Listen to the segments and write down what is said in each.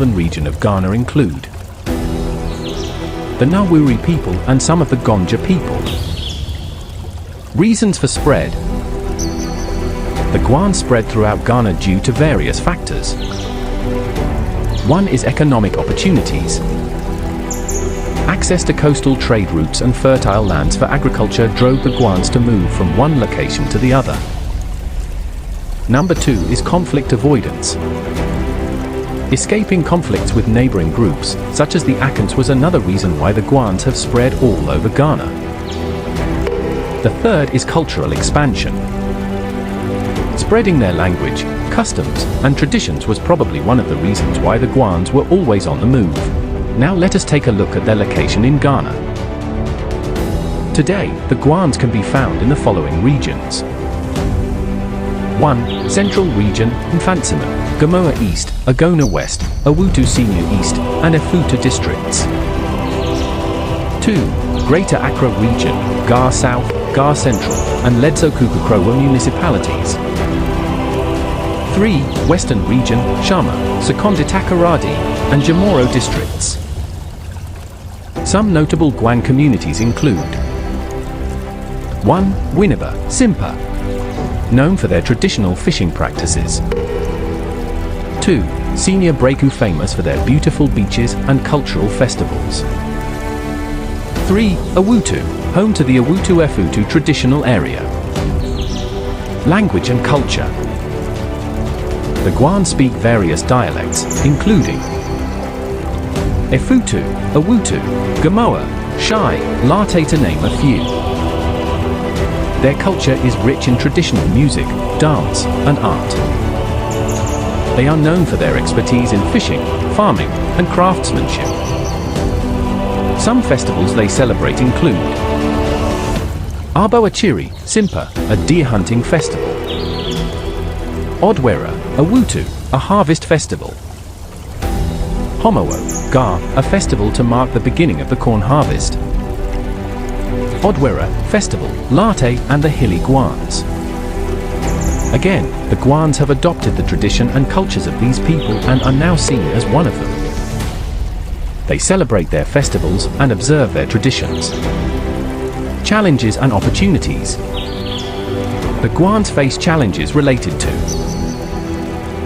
northern region of Ghana include the Nawuri people and some of the Gonja people. Reasons for spread. The Guan spread throughout Ghana due to various factors. One is economic opportunities. Access to coastal trade routes and fertile lands for agriculture drove the Guans to move from one location to the other. Number 2 is conflict avoidance. Escaping conflicts with neighboring groups, such as the Akans, was another reason why the Guans have spread all over Ghana. The third is cultural expansion. Spreading their language, customs, and traditions was probably one of the reasons why the Guans were always on the move. Now let us take a look at their location in Ghana. Today, the Guans can be found in the following regions. 1. Central Region, Mfantsima, Gamoa East, Agona West, Awutu Senior East, and Efuta districts. 2. Greater Accra Region, Gar South, Gar Central, and Ledso-Kukukrowa municipalities. 3. Western Region, Shama, Sekondi-Takoradi, and Jamoro districts. Some notable Guan communities include 1. Winneba, Simpa, known for their traditional fishing practices. 2. Senior Breku, famous for their beautiful beaches and cultural festivals. 3. Awutu, home to the Awutu Efutu traditional area. Language and culture. The Guan speak various dialects, including Efutu, Awutu, Gamoa, Shai, Late, to name a few. Their culture is rich in traditional music, dance, and art. They are known for their expertise in fishing, farming, and craftsmanship. Some festivals they celebrate include Arbo Achiri, Simpa, a deer hunting festival. Odwera, Awutu, a harvest festival. Homowo, Gar, a festival to mark the beginning of the corn harvest. Odwera, Festival, Late, and the Hilly Guans. Again, the Guans have adopted the tradition and cultures of these people and are now seen as one of them. They celebrate their festivals and observe their traditions. Challenges and opportunities. The Guans face challenges related to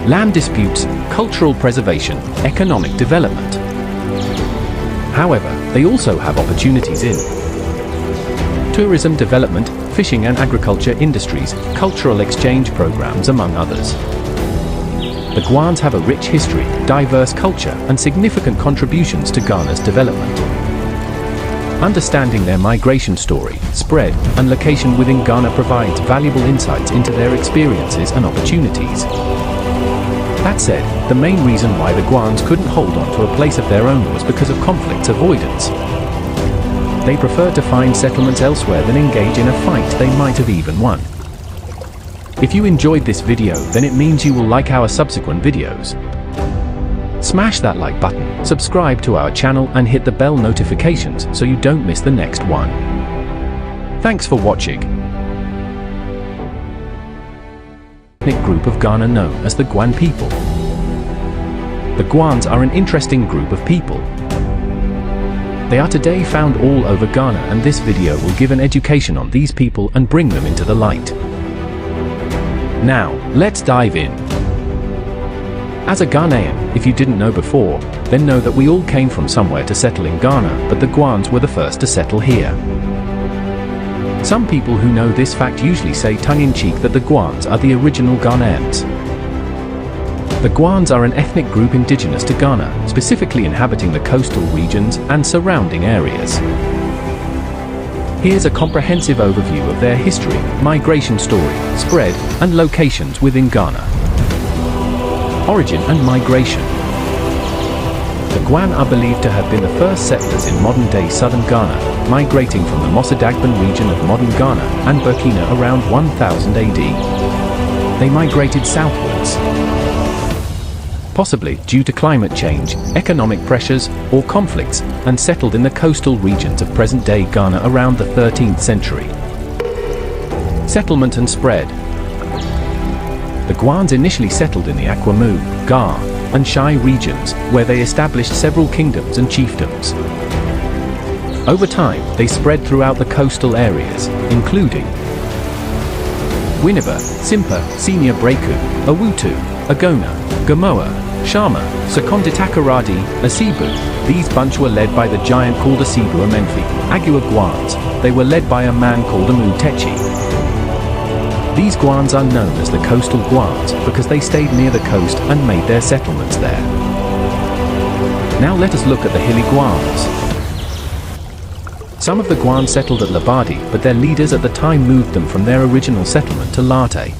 land disputes, cultural preservation, economic development. However, they also have opportunities in tourism development, fishing and agriculture industries, cultural exchange programs, among others. The Guans have a rich history, diverse culture, and significant contributions to Ghana's development. Understanding their migration story, spread, and location within Ghana provides valuable insights into their experiences and opportunities. That said, the main reason why the Guans couldn't hold on to a place of their own was because of conflict avoidance. They preferred to find settlements elsewhere than engage in a fight they might have even won. If you enjoyed this video, then it means you will like our subsequent videos. Smash that like button, subscribe to our channel, and hit the bell notifications so you don't miss the next one. Thanks for watching. Ethnic group of Ghana known as the Guan people. The Guans are an interesting group of people. They are today found all over Ghana, and this video will give an education on these people and bring them into the light. Now, let's dive in. As a Ghanaian, if you didn't know before, then know that we all came from somewhere to settle in Ghana, but the Guans were the first to settle here. Some people who know this fact usually say tongue-in-cheek that the Guans are the original Ghanaians. The Guans are an ethnic group indigenous to Ghana, specifically inhabiting the coastal regions and surrounding areas. Here's a comprehensive overview of their history, migration story, spread, and locations within Ghana. Origin and migration. The Guan are believed to have been the first settlers in modern-day southern Ghana, migrating from the Mosadagban region of modern Ghana and Burkina around 1000 AD. They migrated southwards, possibly due to climate change, economic pressures, or conflicts, and settled in the coastal regions of present-day Ghana around the 13th century. Settlement and spread. The Guans initially settled in the Akwamu, Gar, and Shai regions, where they established several kingdoms and chiefdoms. Over time, they spread throughout the coastal areas, including Winneba, Simpa, Senior Breku, Awutu, Agona, Gamoa, Shama, Sekonditakaradi, Asibu. These bunch were led by the giant called Asibu Amenfi, Agua Guans. They were led by a man called Amu Techi. These Guans are known as the coastal Guans because they stayed near the coast and made their settlements there. Now let us look at the hilly Guans. Some of the Guans settled at Labadi, but their leaders at the time moved them from their original settlement to Late.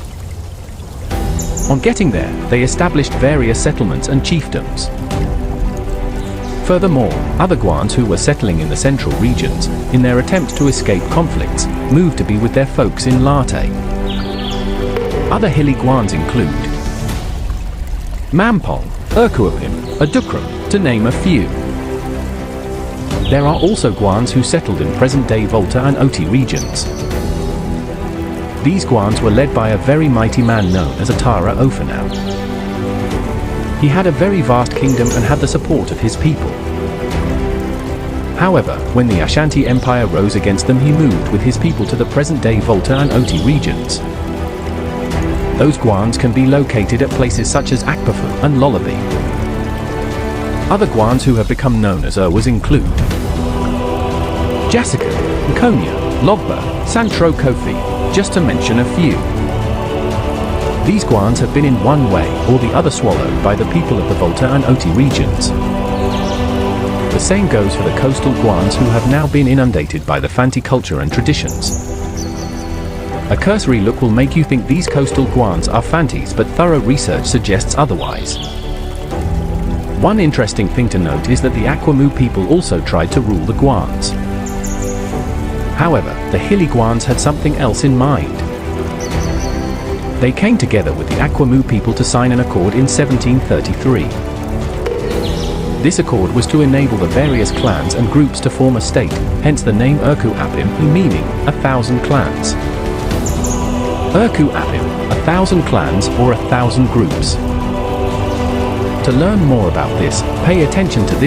On getting there, they established various settlements and chiefdoms. Furthermore, other Guans who were settling in the central regions, in their attempt to escape conflicts, moved to be with their folks in Late. Other hilly Guans include Mampong, Urkuapim, Adukram, to name a few. There are also Guans who settled in present-day Volta and Oti regions. These Guans were led by a very mighty man known as Atara Ofanau. He had a very vast kingdom and had the support of his people. However, when the Ashanti Empire rose against them, he moved with his people to the present-day Volta and Oti regions. Those Guans can be located at places such as Akpafu and Lullaby. Other Guans who have become known as Urwas include Jessica, Nkonia, Logba, Santro Kofi, just to mention a few. These Guans have been in one way or the other swallowed by the people of the Volta and Oti regions. The same goes for the coastal Guans who have now been inundated by the Fanti culture and traditions. A cursory look will make you think these coastal Guans are Fantis, but thorough research suggests otherwise. One interesting thing to note is that the Akwamu people also tried to rule the Guans. However, the hilly Guans had something else in mind. They came together with the Akwamu people to sign an accord in 1733. This accord was to enable the various clans and groups to form a state, hence the name Urku Apim, meaning 1,000 clans. Urku Apim, 1,000 clans or 1,000 groups. To learn more about this, pay attention to this